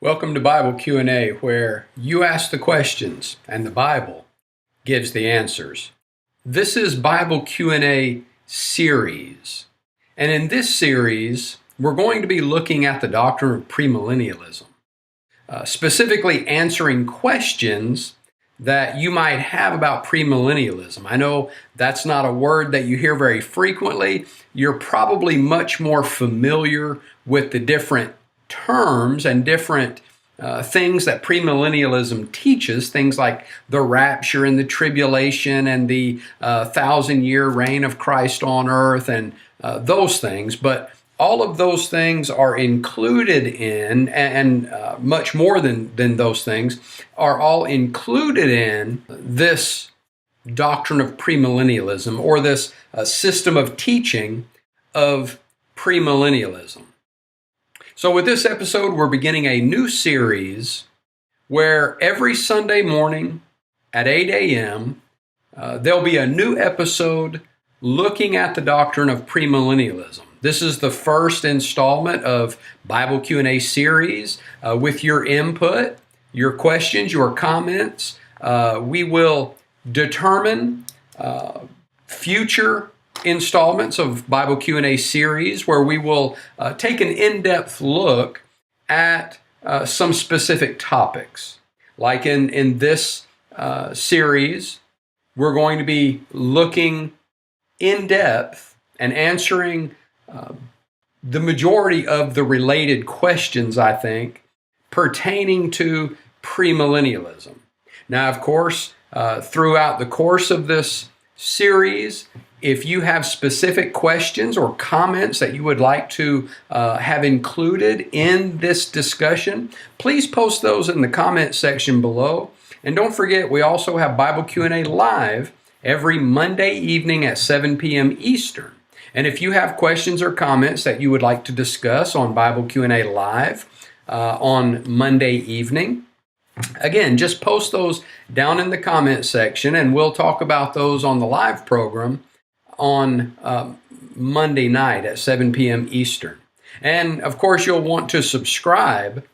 Welcome to Bible Q&A, where you ask the questions and the Bible gives the answers. This is Bible Q&A series. And in this series, we're going to be looking at the doctrine of premillennialism, specifically answering questions that you might have about premillennialism. I know that's not a word that you hear very frequently. You're probably much more familiar with the different terms and different things that premillennialism teaches, things like the rapture and the tribulation and the 1,000-year reign of Christ on earth and those things. But all of those things are included in, and much more than those things, are all included in this doctrine of premillennialism, or this system of teaching of premillennialism. So with this episode, we're beginning a new series where every Sunday morning at 8 a.m., there'll be a new episode looking at the doctrine of premillennialism. This is the first installment of Bible Q&A series. With your input, your questions, your comments, we will determine future installments of Bible Q&A series where we will take an in-depth look at some specific topics. Like in this series, we're going to be looking in depth and answering the majority of the related questions, I think, pertaining to premillennialism. Now, of course, throughout the course of this series, if you have specific questions or comments that you would like to have included in this discussion, please post those in the comment section below. And don't forget, we also have Bible Q&A live every Monday evening at 7 p.m. Eastern. And if you have questions or comments that you would like to discuss on Bible Q&A live on Monday evening, again, just post those down in the comment section, and we'll talk about those on the live program on Monday night at 7 p.m. Eastern. And of course, you'll want to subscribe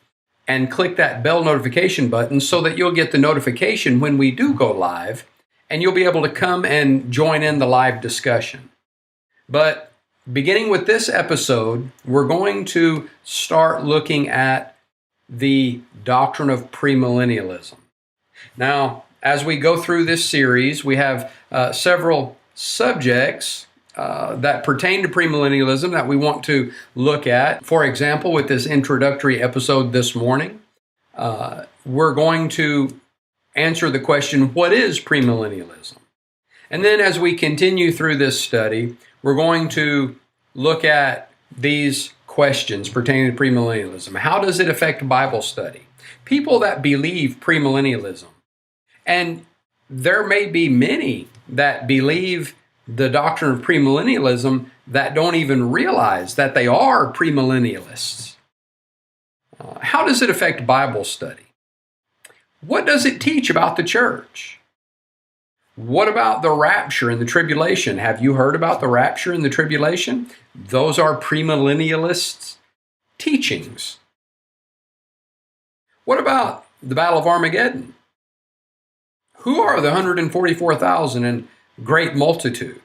and click that bell notification button so that you'll get the notification when we do go live, and you'll be able to come and join in the live discussion. But beginning with this episode, we're going to start looking at the doctrine of premillennialism. Now, as we go through this series, we have several subjects that pertain to premillennialism that we want to look at. For example, with this introductory episode this morning, we're going to answer the question, what is premillennialism? And then as we continue through this study, we're going to look at these questions pertaining to premillennialism. How does it affect Bible study? People that believe premillennialism, and there may be many that believe the doctrine of premillennialism that don't even realize that they are premillennialists. How does it affect Bible study? What does it teach about the church? What about the rapture and the tribulation? Have you heard about the rapture and the tribulation? Those are premillennialists' teachings. What about the Battle of Armageddon? Who are the 144,000 and great multitude?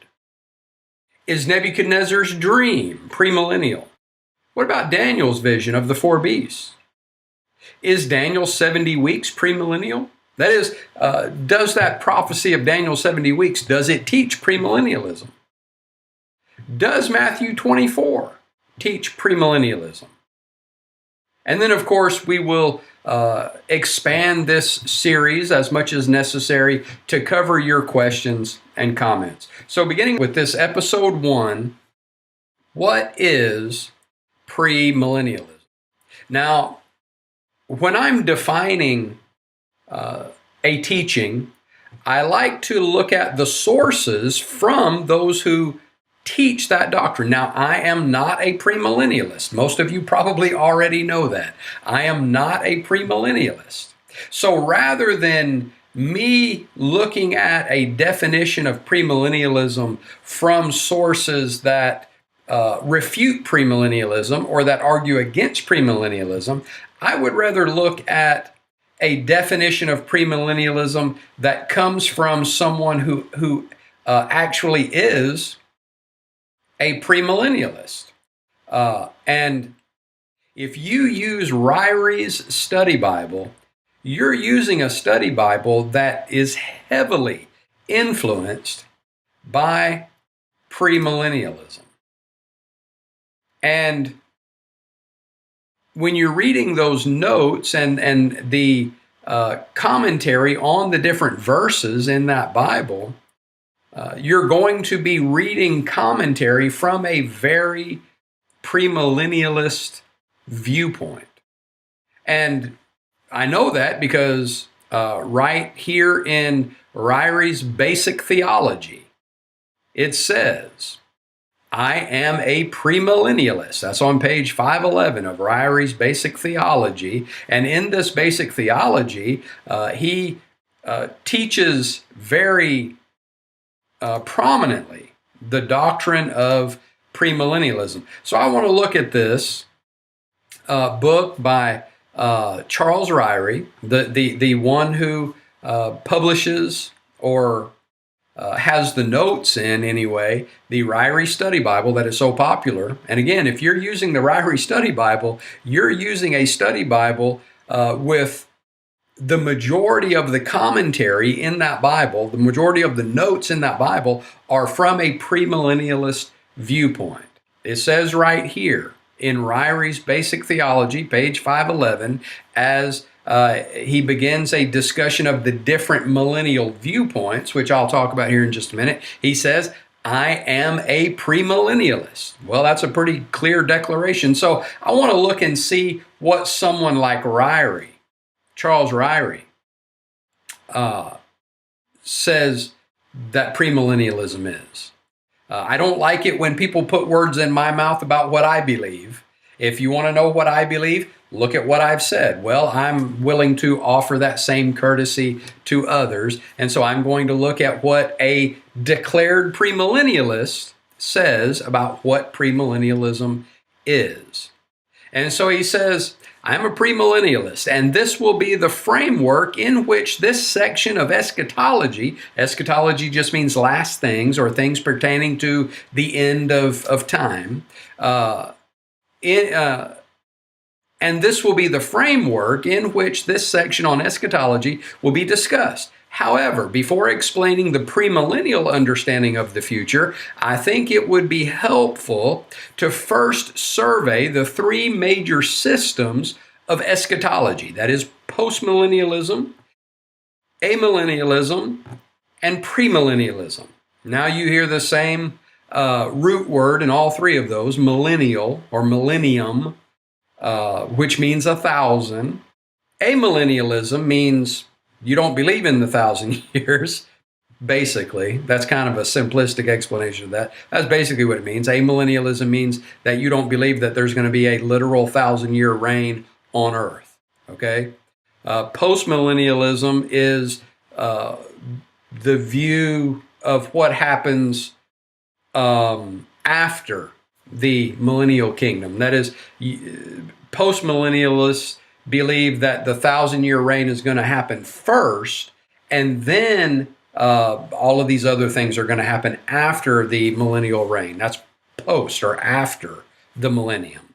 Is Nebuchadnezzar's dream premillennial? What about Daniel's vision of the four beasts? Is Daniel's 70 weeks premillennial? That is, does that prophecy of Daniel's 70 weeks, does it teach premillennialism? Does Matthew 24 teach premillennialism? And then, of course, we will expand this series as much as necessary to cover your questions and comments. So beginning with this episode 1, what is premillennialism? Now, when I'm defining a teaching, I like to look at the sources from those who teach that doctrine. Now, I am not a premillennialist. Most of you probably already know that. I am not a premillennialist. So rather than me looking at a definition of premillennialism from sources that refute premillennialism or that argue against premillennialism, I would rather look at a definition of premillennialism that comes from someone who actually is a premillennialist. And if you use Ryrie's study Bible, you're using a study Bible that is heavily influenced by premillennialism. And when you're reading those notes and the commentary on the different verses in that Bible, you're going to be reading commentary from a very premillennialist viewpoint. And I know that because right here in Ryrie's Basic Theology, it says, I am a premillennialist. That's on page 511 of Ryrie's Basic Theology. And in this Basic Theology, he teaches very prominently the doctrine of premillennialism. So I want to look at this book by Charles Ryrie, the one who publishes or has the notes in anyway, the Ryrie Study Bible that is so popular. And again, if you're using the Ryrie Study Bible, you're using a study Bible with the majority of the commentary in that Bible, the majority of the notes in that Bible are from a premillennialist viewpoint. It says right here in Ryrie's Basic Theology, page 511, as he begins a discussion of the different millennial viewpoints, which I'll talk about here in just a minute. He says, I am a premillennialist. Well, that's a pretty clear declaration. So I want to look and see what someone like Ryrie, Charles Ryrie, says that premillennialism is. I don't like it when people put words in my mouth about what I believe. If you want to know what I believe, look at what I've said. Well, I'm willing to offer that same courtesy to others. And so I'm going to look at what a declared premillennialist says about what premillennialism is. And so he says, I'm a premillennialist, and this will be the framework in which this section of eschatology just means last things or things pertaining to the end of time, and this will be the framework in which this section on eschatology will be discussed. However, before explaining the premillennial understanding of the future, I think it would be helpful to first survey the three major systems of eschatology. That is postmillennialism, amillennialism, and premillennialism. Now you hear the same root word in all three of those, millennial or millennium, which means 1,000. Amillennialism means you don't believe in the 1,000 years, basically. That's kind of a simplistic explanation of that. That's basically what it means. Amillennialism means that you don't believe that there's going to be a literal 1,000-year reign on earth, okay? Postmillennialism is the view of what happens after the millennial kingdom. That is, postmillennialists believe that the 1,000-year reign is going to happen first, and then all of these other things are going to happen after the millennial reign. That's post or after the millennium.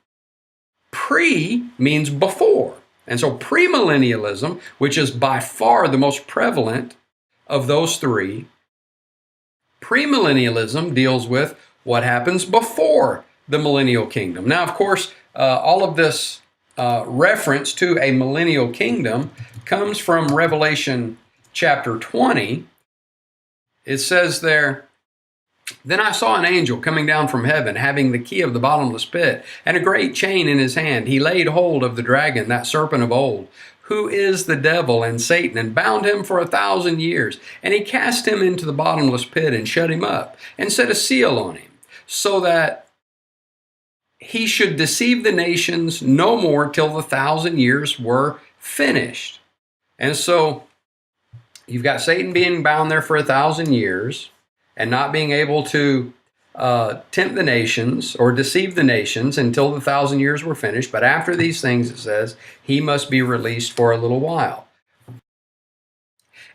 Pre means before. And so premillennialism, which is by far the most prevalent of those three, premillennialism deals with what happens before the millennial kingdom. Now, of course, all of this reference to a millennial kingdom comes from Revelation chapter 20. It says there, then I saw an angel coming down from heaven, having the key of the bottomless pit and a great chain in his hand. He laid hold of the dragon, that serpent of old, who is the devil and Satan, and bound him for 1,000 years. And he cast him into the bottomless pit and shut him up and set a seal on him, so that he should deceive the nations no more till the 1,000 years were finished. And so you've got Satan being bound there for 1,000 years and not being able to tempt the nations or deceive the nations until the 1,000 years were finished. But after these things, it says, he must be released for a little while.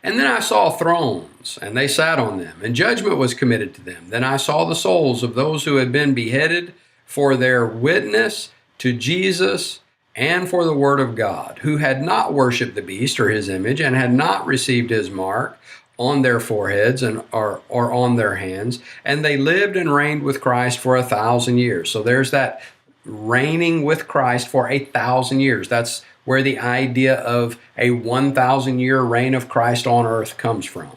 And then I saw thrones, and they sat on them, and judgment was committed to them. Then I saw the souls of those who had been beheaded for their witness to Jesus and for the word of God, who had not worshipped the beast or his image, and had not received his mark on their foreheads or on their hands. And they lived and reigned with Christ for 1,000 years. So there's that reigning with Christ for 1,000 years. That's where the idea of a 1,000-year reign of Christ on earth comes from.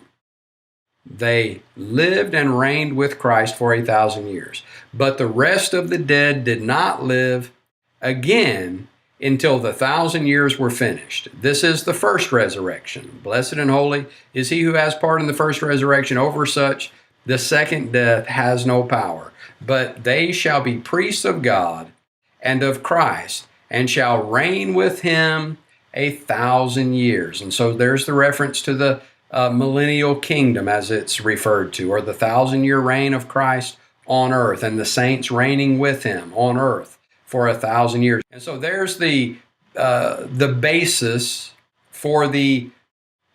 They lived and reigned with Christ for 1,000 years. But the rest of the dead did not live again until the 1,000 years were finished. This is the first resurrection. Blessed and holy is he who has part in the first resurrection. Over such, the second death has no power. But they shall be priests of God and of Christ, and shall reign with him 1,000 years. And so there's the reference to the millennial kingdom, as it's referred to, or the 1,000-year reign of Christ on earth, and the saints reigning with him on earth for 1,000 years. And so there's the basis for the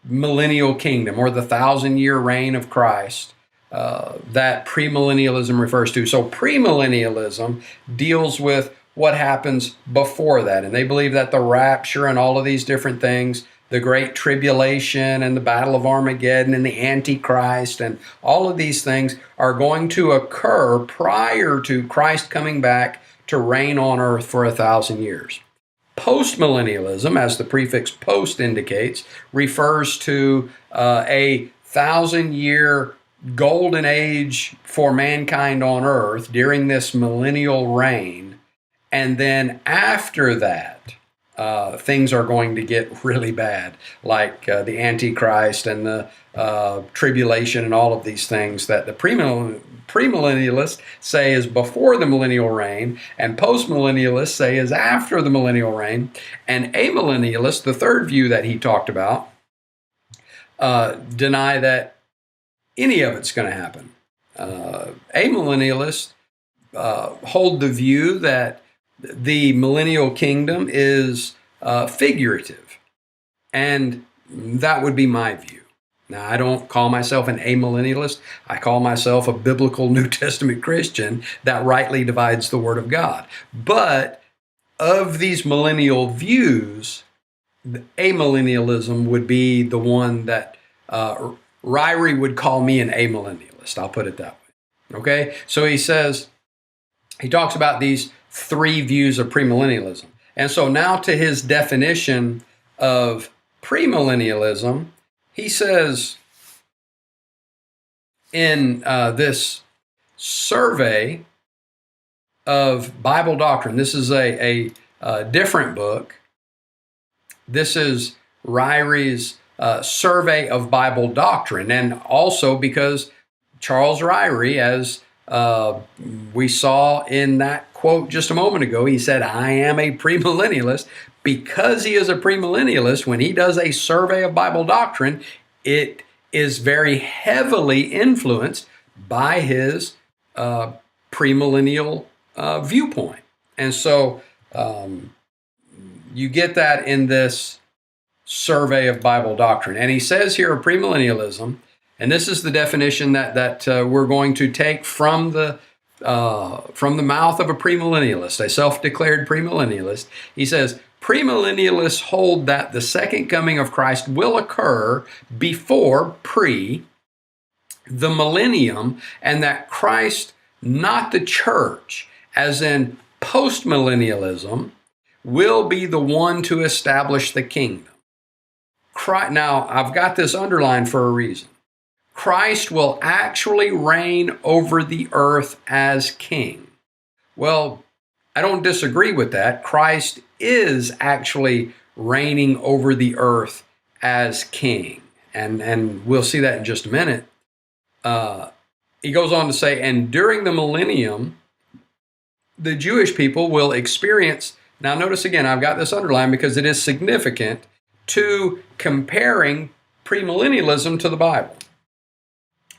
millennial kingdom, or the 1,000-year reign of Christ, that premillennialism refers to. So premillennialism deals with what happens before that. And they believe that the rapture and all of these different things, the great tribulation and the battle of Armageddon and the Antichrist and all of these things are going to occur prior to Christ coming back to reign on earth for 1,000 years. Postmillennialism, as the prefix post indicates, refers to a 1,000-year golden age for mankind on earth during this millennial reign. And then after that, things are going to get really bad, like the Antichrist and the tribulation and all of these things that the premillennialists say is before the millennial reign, and postmillennialists say is after the millennial reign. And amillennialists, the third view that he talked about, deny that any of it's going to happen. Amillennialists hold the view that the millennial kingdom is figurative, and that would be my view. Now, I don't call myself an amillennialist. I call myself a biblical New Testament Christian that rightly divides the Word of God. But of these millennial views, amillennialism would be the one that Ryrie would call me an amillennialist. I'll put it that way. Okay? So he talks about these three views of premillennialism. And so now to his definition of premillennialism, he says in this survey of Bible doctrine, this is a different book. This is Ryrie's survey of Bible doctrine, and also because Charles Ryrie, as we saw in that quote just a moment ago, he said, I am a premillennialist. Because he is a premillennialist, when he does a survey of Bible doctrine, it is very heavily influenced by his premillennial viewpoint. And so you get that in this survey of Bible doctrine. And he says here of premillennialism, and this is the definition that we're going to take from the mouth of a premillennialist, a self-declared premillennialist. He says, premillennialists hold that the second coming of Christ will occur before the millennium, and that Christ, not the church, as in postmillennialism, will be the one to establish the kingdom. Now, I've got this underlined for a reason. Christ will actually reign over the earth as king. Well, I don't disagree with that. Christ is actually reigning over the earth as king. And we'll see that in just a minute. He goes on to say, and during the millennium, the Jewish people will experience, now notice again, I've got this underlined because it is significant to comparing premillennialism to the Bible.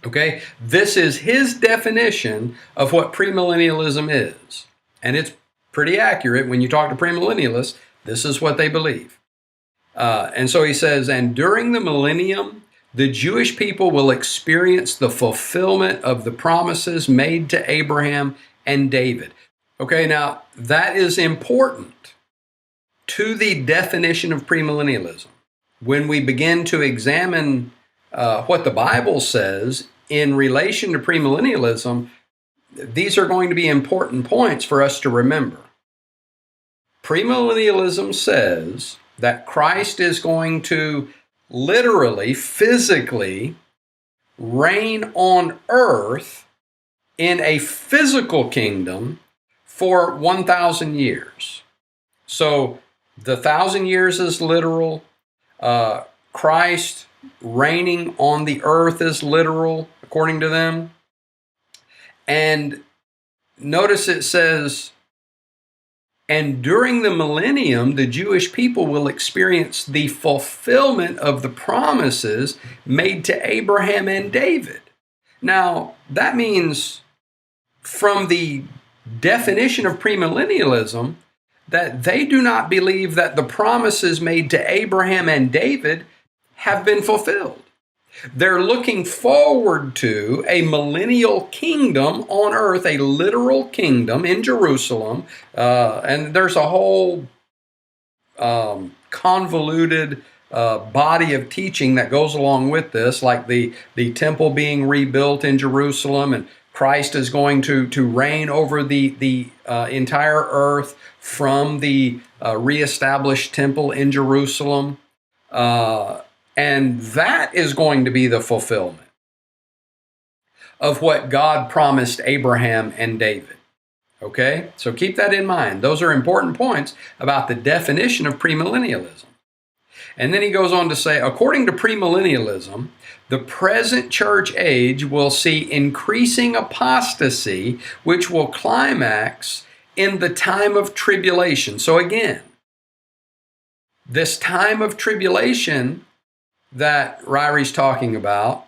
Okay, this is his definition of what premillennialism is. And it's pretty accurate. When you talk to premillennialists, this is what they believe. And so he says, and during the millennium, the Jewish people will experience the fulfillment of the promises made to Abraham and David. Okay, now that is important to the definition of premillennialism. When we begin to examine what the Bible says in relation to premillennialism, these are going to be important points for us to remember. Premillennialism says that Christ is going to literally, physically reign on earth in a physical kingdom for 1,000 years. So the 1,000 years is literal. Christ reigning on the earth is literal, according to them. And notice it says, and during the millennium, the Jewish people will experience the fulfillment of the promises made to Abraham and David. Now, that means from the definition of premillennialism that they do not believe that the promises made to Abraham and David have been fulfilled. They're looking forward to a millennial kingdom on earth, a literal kingdom in Jerusalem. And there's a whole convoluted body of teaching that goes along with this, like the temple being rebuilt in Jerusalem, and Christ is going to reign over the entire earth from the reestablished temple in Jerusalem. And that is going to be the fulfillment of what God promised Abraham and David. Okay? So keep that in mind. Those are important points about the definition of premillennialism. And then he goes on to say, according to premillennialism, the present church age will see increasing apostasy, which will climax in the time of tribulation. So again, this time of tribulation that Ryrie's talking about,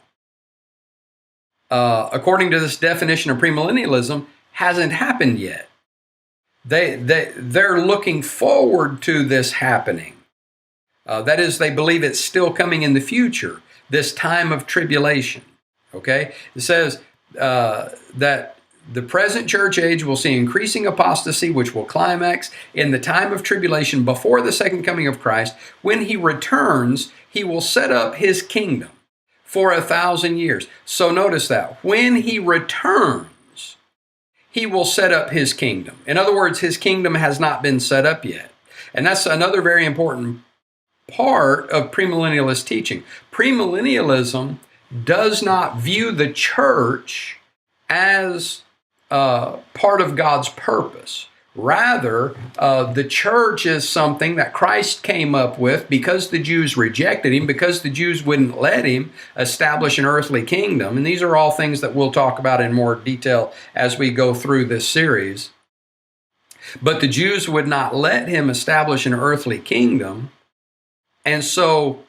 according to this definition of premillennialism, hasn't happened yet. They're looking forward to this happening. That is, they believe it's still coming in the future, this time of tribulation. Okay? It says that the present church age will see increasing apostasy, which will climax in the time of tribulation before the second coming of Christ. When he returns, he will set up his kingdom for 1,000 years. So notice that. When he returns, he will set up his kingdom. In other words, his kingdom has not been set up yet. And that's another very important part of premillennialist teaching. Premillennialism does not view the church as part of God's purpose. Rather, the church is something that Christ came up with because the Jews rejected him, because the Jews wouldn't let him establish an earthly kingdom. And these are all things that we'll talk about in more detail as we go through this series. But the Jews would not let him establish an earthly kingdom. And so,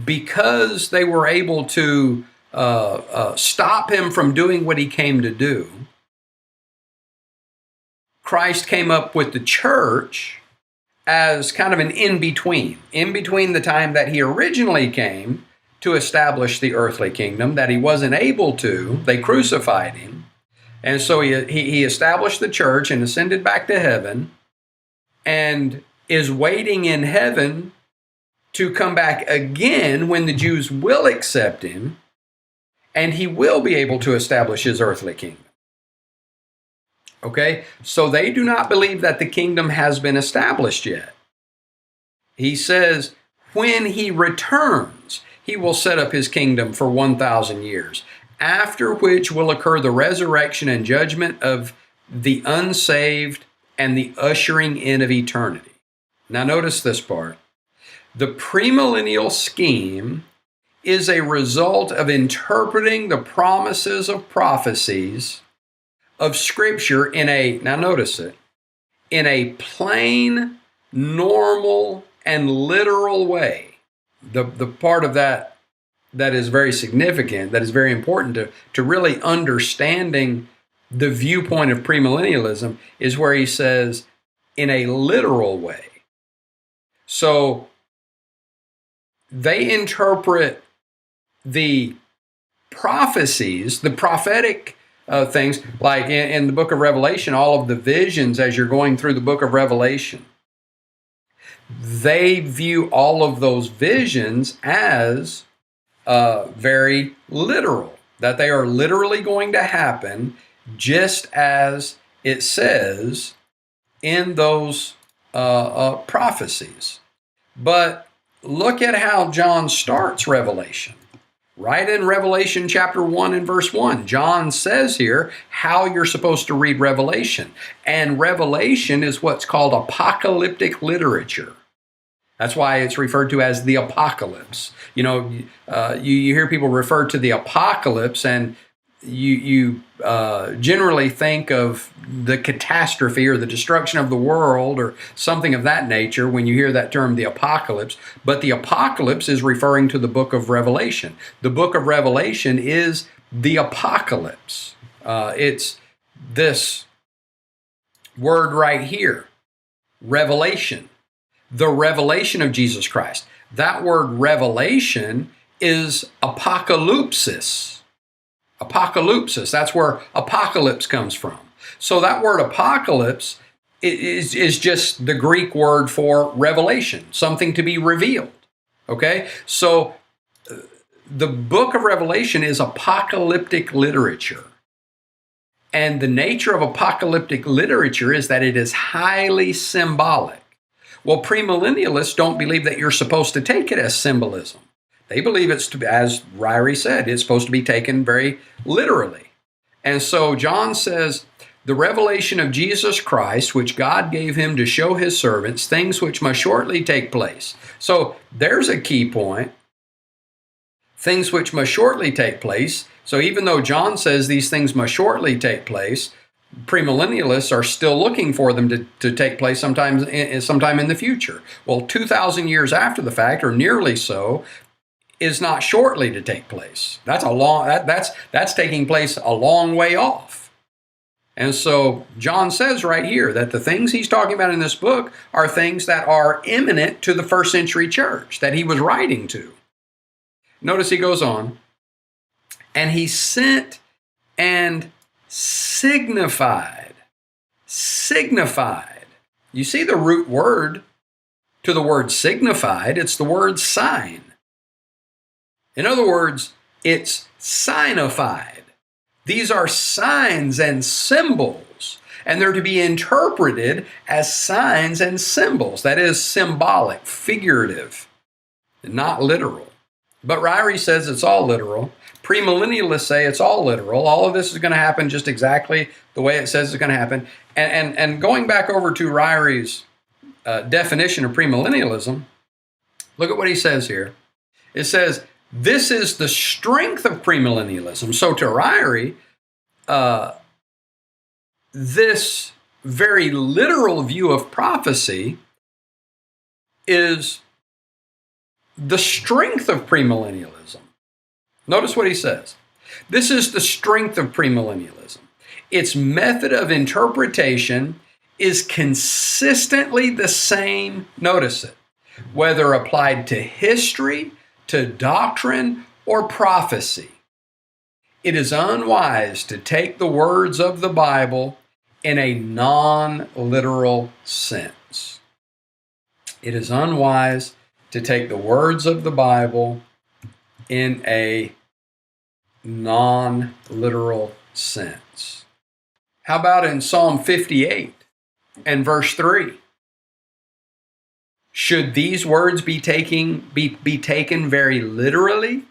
because they were able to stop him from doing what he came to do, Christ came up with the church as kind of an in-between the time that he originally came to establish the earthly kingdom, that he wasn't able to. They crucified him. And so he established the church and ascended back to heaven and is waiting in heaven to come back again when the Jews will accept him, and he will be able to establish his earthly kingdom. Okay, so they do not believe that the kingdom has been established yet. He says, when he returns, he will set up his kingdom for 1,000 years, after which will occur the resurrection and judgment of the unsaved and the ushering in of eternity. Now notice this part. The premillennial scheme is a result of interpreting the promises of prophecies of Scripture in a, now notice it, in a plain, normal, and literal way. The part of that that is very significant, that is very important to really understanding the viewpoint of premillennialism, is where he says, in a literal way. So they interpret the prophecies, the prophetic things, like in the book of Revelation, all of the visions as you're going through the book of Revelation. They view all of those visions as very literal, that they are literally going to happen just as it says in those prophecies. But look at how John starts Revelation. Right in Revelation chapter 1 and verse 1, John says here how you're supposed to read Revelation. And Revelation is what's called apocalyptic literature. That's why it's referred to as the apocalypse. You know, you hear people refer to the apocalypse, and you generally think of the catastrophe or the destruction of the world or something of that nature when you hear that term, the apocalypse. But the apocalypse is referring to the book of Revelation. The book of Revelation is the apocalypse. It's this word right here, revelation, the revelation of Jesus Christ. That word revelation is apocalypsis. Apocalypsis, that's where apocalypse comes from. So that word apocalypse is just the Greek word for revelation, something to be revealed. Okay? So the book of Revelation is apocalyptic literature. And the nature of apocalyptic literature is that it is highly symbolic. Well, premillennialists don't believe that you're supposed to take it as symbolism. They believe it's, as Ryrie said, it's supposed to be taken very literally. And so John says, the revelation of Jesus Christ, which God gave him to show his servants, things which must shortly take place. So there's a key point. Things which must shortly take place. So even though John says these things must shortly take place, premillennialists are still looking for them to take place sometime in the future. Well, 2,000 years after the fact, or nearly so, is not shortly to take place. That's taking place a long way off. And so John says right here that the things he's talking about in this book are things that are imminent to the first century church that he was writing to. Notice he goes on, and he sent and signified. You see the root word to the word signified, it's the word sign. In other words, it's signified. These are signs and symbols, and they're to be interpreted as signs and symbols. That is symbolic, figurative, not literal. But Ryrie says it's all literal. Premillennialists say it's all literal. All of this is going to happen just exactly the way it says it's going to happen. And going back over to Ryrie's definition of premillennialism, look at what he says here. It says, this is the strength of premillennialism. So to Ryrie, this very literal view of prophecy is the strength of premillennialism. Notice what he says. This is the strength of premillennialism. Its method of interpretation is consistently the same, notice it, whether applied to history, to doctrine, or prophecy. It is unwise to take the words of the Bible in a non-literal sense. It is unwise to take the words of the Bible in a non-literal sense. How about in Psalm 58 and verse 3? Should these words be taken very literally?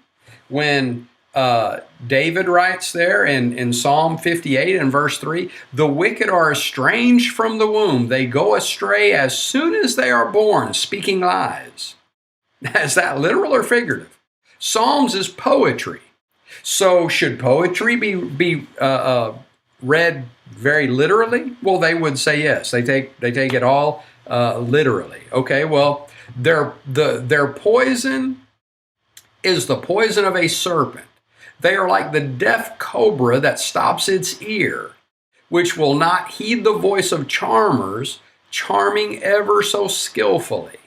When David writes there in Psalm 58 and verse 3, the wicked are estranged from the womb. They go astray as soon as they are born, speaking lies. Is that literal or figurative? Psalms is poetry. So should poetry be read very literally? Well, they would say yes. They take it all literally. Okay, well, their poison is the poison of a serpent. They are like the deaf cobra that stops its ear, which will not heed the voice of charmers, charming ever so skillfully.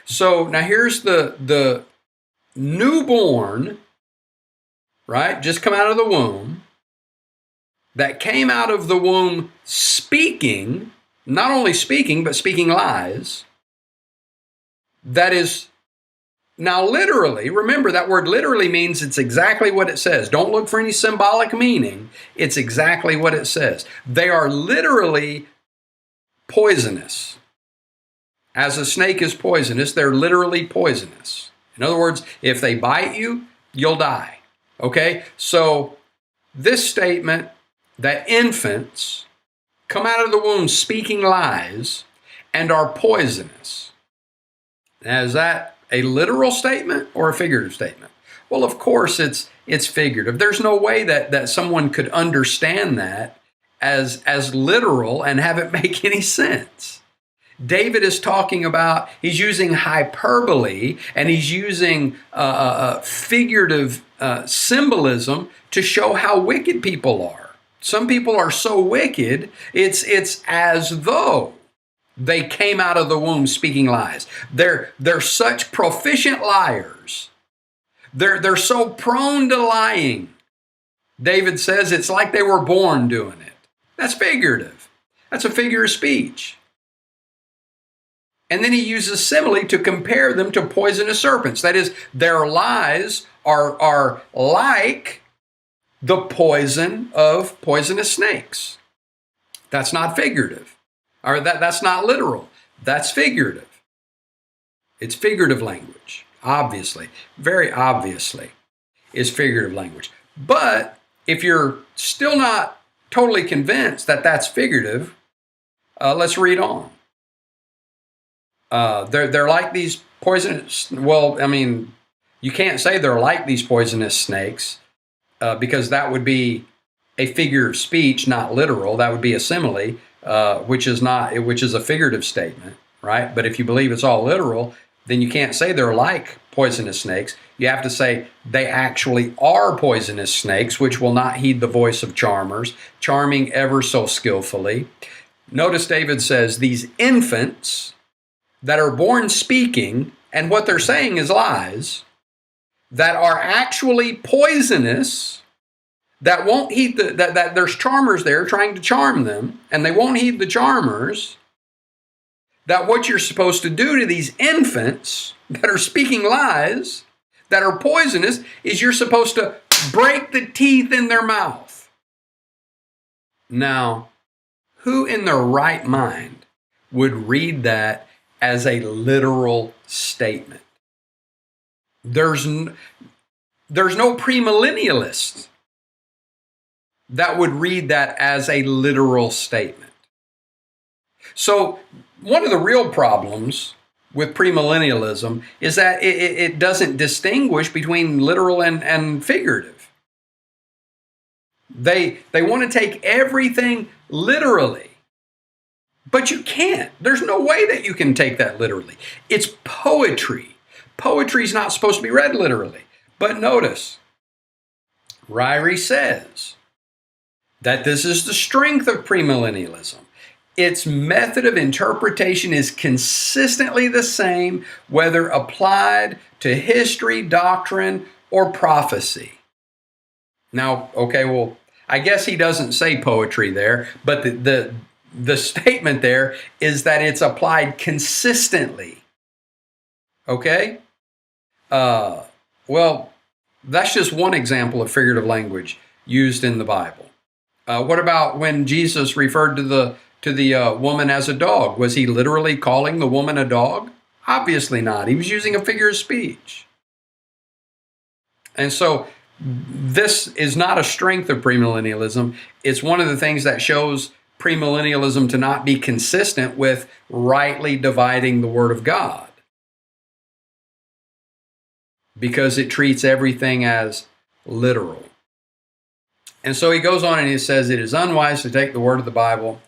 So now here's the newborn, right? Just come out of the womb, that came out of the womb speaking, not only speaking, but speaking lies. That is now literally, remember that word literally means it's exactly what it says. Don't look for any symbolic meaning. It's exactly what it says. They are literally poisonous. As a snake is poisonous, they're literally poisonous. In other words, if they bite you, you'll die. Okay? So this statement that infants come out of the womb speaking lies and are poisonous. Now, is that a literal statement or a figurative statement? Well, of course it's figurative. There's no way that someone could understand that as literal and have it make any sense. David is talking about, he's using hyperbole and he's using figurative symbolism to show how wicked people are. Some people are so wicked, it's as though they came out of the womb speaking lies. They're such proficient liars. They're so prone to lying. David says it's like they were born doing it. That's figurative. That's a figure of speech. And then he uses simile to compare them to poisonous serpents. That is, their lies are like the poison of poisonous snakes. That's not figurative. Or that's not literal. That's figurative. It's figurative language, obviously. Very obviously is figurative language. But if you're still not totally convinced that that's figurative, let's read on. They're like these poisonous, well, I mean, you can't say they're like these poisonous snakes because that would be a figure of speech, not literal. That would be a simile. Which is a figurative statement, right? But if you believe it's all literal, then you can't say they're like poisonous snakes. You have to say they actually are poisonous snakes, which will not heed the voice of charmers, charming ever so skillfully. Notice David says these infants that are born speaking, and what they're saying is lies, that are actually poisonous, that won't heed that there's charmers there trying to charm them, and they won't heed the charmers, that what you're supposed to do to these infants that are speaking lies, that are poisonous, is you're supposed to break the teeth in their mouth. Now, who in their right mind would read that as a literal statement? There's no premillennialist that would read that as a literal statement. So one of the real problems with premillennialism is that it doesn't distinguish between literal and figurative. They want to take everything literally, but you can't. There's no way that you can take that literally. It's poetry. Poetry is not supposed to be read literally. But notice, Ryrie says that this is the strength of premillennialism. Its method of interpretation is consistently the same, whether applied to history, doctrine, or prophecy. Now, okay, well, I guess he doesn't say poetry there, but the statement there is that it's applied consistently. Okay? Well, that's just one example of figurative language used in the Bible. What about when Jesus referred to the woman as a dog? Was he literally calling the woman a dog? Obviously not. He was using a figure of speech. And so this is not a strength of premillennialism. It's one of the things that shows premillennialism to not be consistent with rightly dividing the Word of God, because it treats everything as literal. And so he goes on and he says it is unwise to take the word of the Bible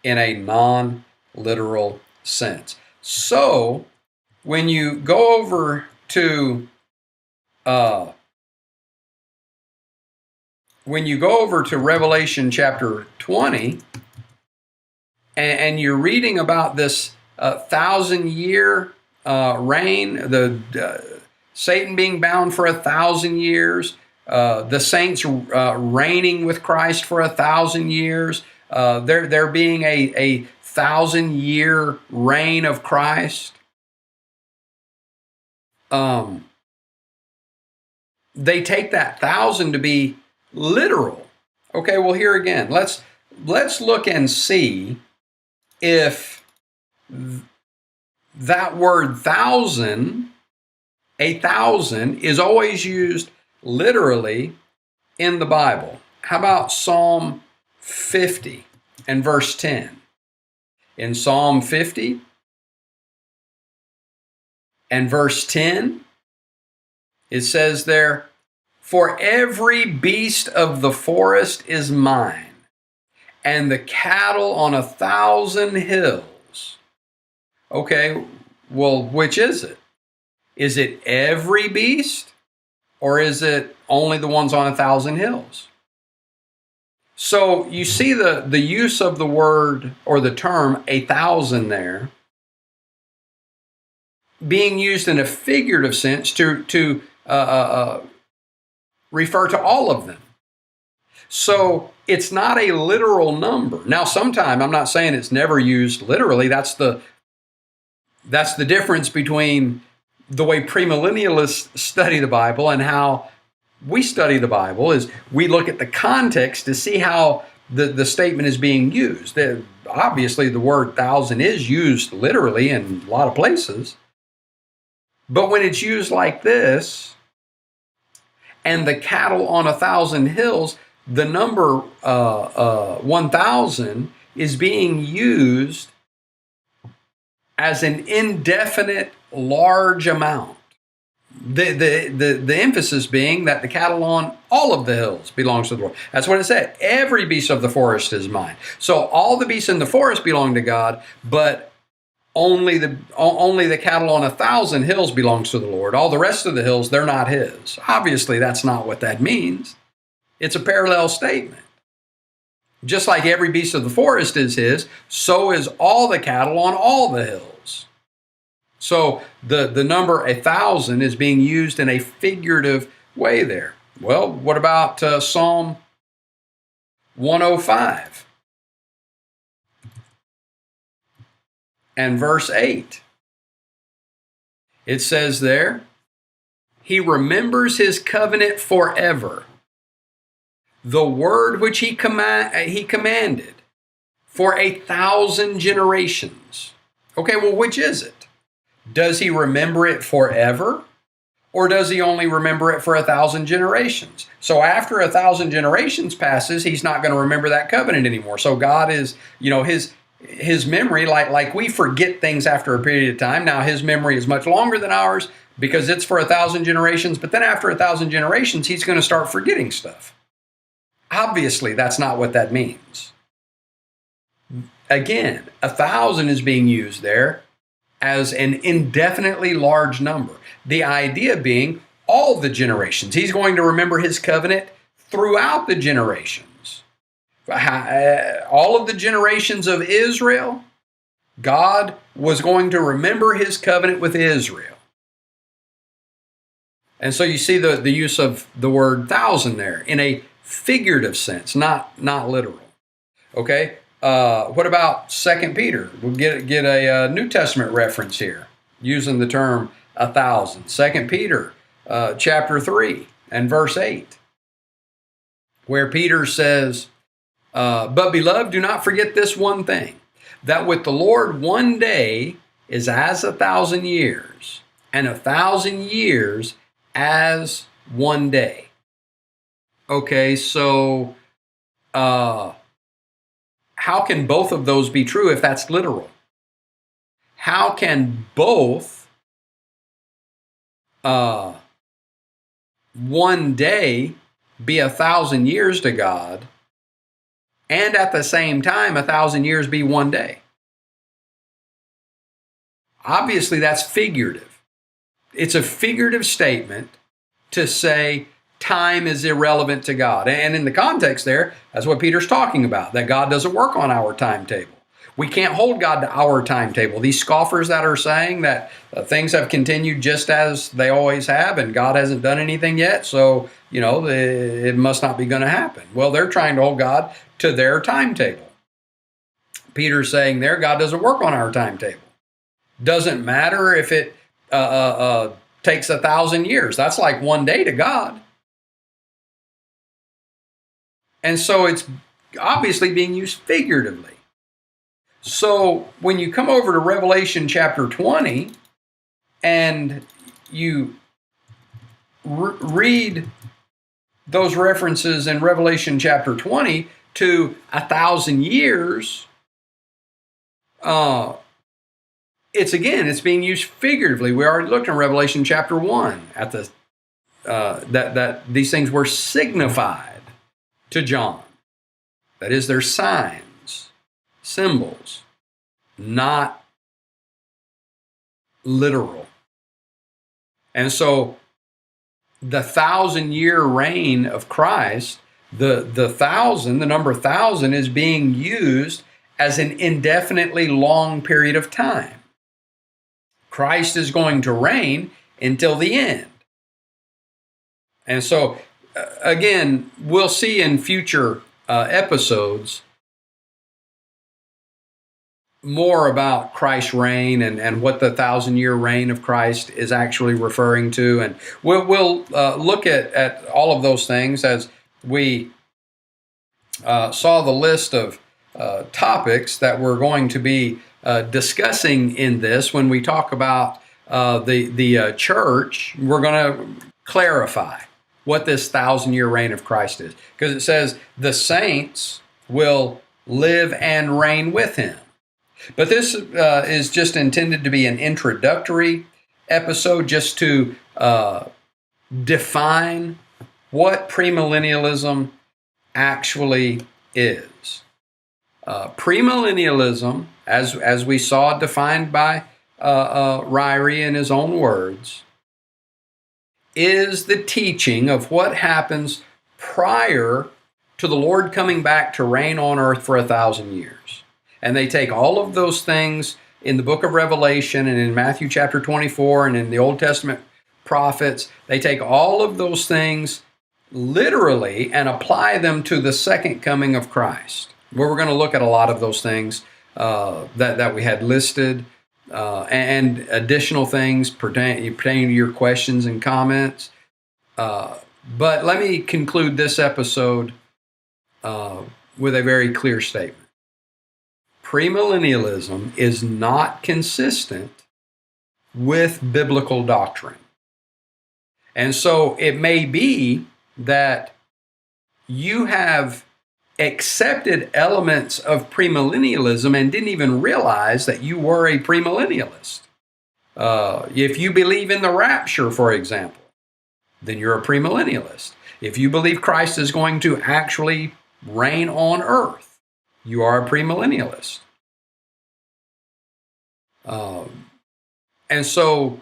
in a non-literal sense. So when you go over to uh, when you go over to Revelation chapter 20, and you're reading about this 1,000-year reign, Satan being bound for 1,000 years, the saints reigning with Christ for 1,000 years, there being a 1,000-year reign of Christ. They take that 1,000 to be literal. Okay, well, here again, let's look and see if that word 1,000, 1,000, is always used literally in the Bible. How about Psalm 50 and verse 10? In Psalm 50 and verse 10, it says there, "For every beast of the forest is mine, and the cattle on 1,000 hills." Okay, well, which is it? Is it every beast, or is it only the ones on 1,000 hills? So you see the use of the word or the term 1,000 there being used in a figurative sense to refer to all of them. So it's not a literal number. Now, sometime, I'm not saying it's never used literally. That's the difference between the way premillennialists study the Bible and how we study the Bible, is we look at the context to see how the statement is being used. Obviously, the word 1,000 is used literally in a lot of places. But when it's used like this, and the cattle on 1,000 hills, the number 1,000 is being used as an indefinite large amount. The emphasis being that the cattle on all of the hills belongs to the Lord. That's what it said. Every beast of the forest is mine. So all the beasts in the forest belong to God, but only the cattle on 1,000 hills belongs to the Lord. All the rest of the hills, they're not his. Obviously, that's not what that means. It's a parallel statement. Just like every beast of the forest is his, so is all the cattle on all the hills. So the number 1,000 is being used in a figurative way there. Well, what about Psalm 105 and verse 8? It says there, "He remembers his covenant forever, the word which he commanded for 1,000 generations." Okay, well, which is it? Does he remember it forever, or does he only remember it for 1,000 generations? So after 1,000 generations passes, he's not going to remember that covenant anymore. So God is, his memory, like we forget things after a period of time. Now his memory is much longer than ours because it's for 1,000 generations. But then after 1,000 generations, he's going to start forgetting stuff. Obviously, that's not what that means. Again, 1,000 is being used there as an indefinitely large number. The idea being all the generations. He's going to remember his covenant throughout the generations. All of the generations of Israel, God was going to remember his covenant with Israel. And so you see the use of the word 1,000 there in a figurative sense, not literal. Okay? What about 2 Peter? We'll get a New Testament reference here using the term 1,000. 2 Peter chapter 3 and verse 8, where Peter says, "But beloved, do not forget this one thing, that with the Lord 1 day is as 1,000 years, and 1,000 years as 1 day." Okay, so how can both of those be true if that's literal? How can both 1 day be 1,000 years to God, and at the same time 1,000 years be 1 day? Obviously, that's figurative. It's a figurative statement to say time is irrelevant to God. And in the context there, that's what Peter's talking about, that God doesn't work on our timetable. We can't hold God to our timetable. These scoffers that are saying that things have continued just as they always have and God hasn't done anything yet, so, it must not be going to happen. Well, they're trying to hold God to their timetable. Peter's saying there, God doesn't work on our timetable. Doesn't matter if it takes 1,000 years. That's like one day to God. And so it's obviously being used figuratively. So when you come over to Revelation chapter 20 and you read those references in Revelation chapter 20 to 1,000 years, it's being used figuratively. We already looked in Revelation chapter 1 at the that these things were signified to John. That is, they're signs, symbols, not literal. And so the 1,000-year reign of Christ, the number 1,000 is being used as an indefinitely long period of time. Christ is going to reign until the end. And so, again, we'll see in future episodes more about Christ's reign and what the 1,000-year reign of Christ is actually referring to. And we'll look at all of those things as we saw the list of topics that we're going to be discussing in this. When we talk about the church, we're going to clarify what this 1,000-year reign of Christ is. Because it says the saints will live and reign with him. But this is just intended to be an introductory episode just to define what premillennialism actually is. Premillennialism, as we saw defined by Ryrie in his own words, is the teaching of what happens prior to the Lord coming back to reign on earth for 1,000 years. And they take all of those things in the book of Revelation and in Matthew chapter 24 and in the Old Testament prophets. They take all of those things literally and apply them to the second coming of Christ. Where we're going to look at a lot of those things that we had listed and additional things pertaining to your questions and comments. But let me conclude this episode with a very clear statement. Premillennialism is not consistent with biblical doctrine. And so it may be that you have accepted elements of premillennialism and didn't even realize that you were a premillennialist. If you believe in the rapture, for example, then you're a premillennialist. If you believe Christ is going to actually reign on earth, you are a premillennialist. And so,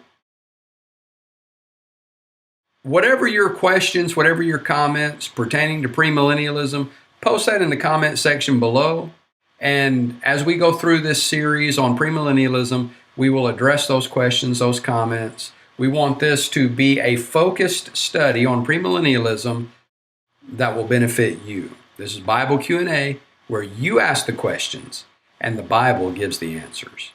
whatever your questions, whatever your comments pertaining to premillennialism, post that in the comment section below. And as we go through this series on premillennialism, we will address those questions, those comments. We want this to be a focused study on premillennialism that will benefit you. This is Bible Q&A, where you ask the questions and the Bible gives the answers.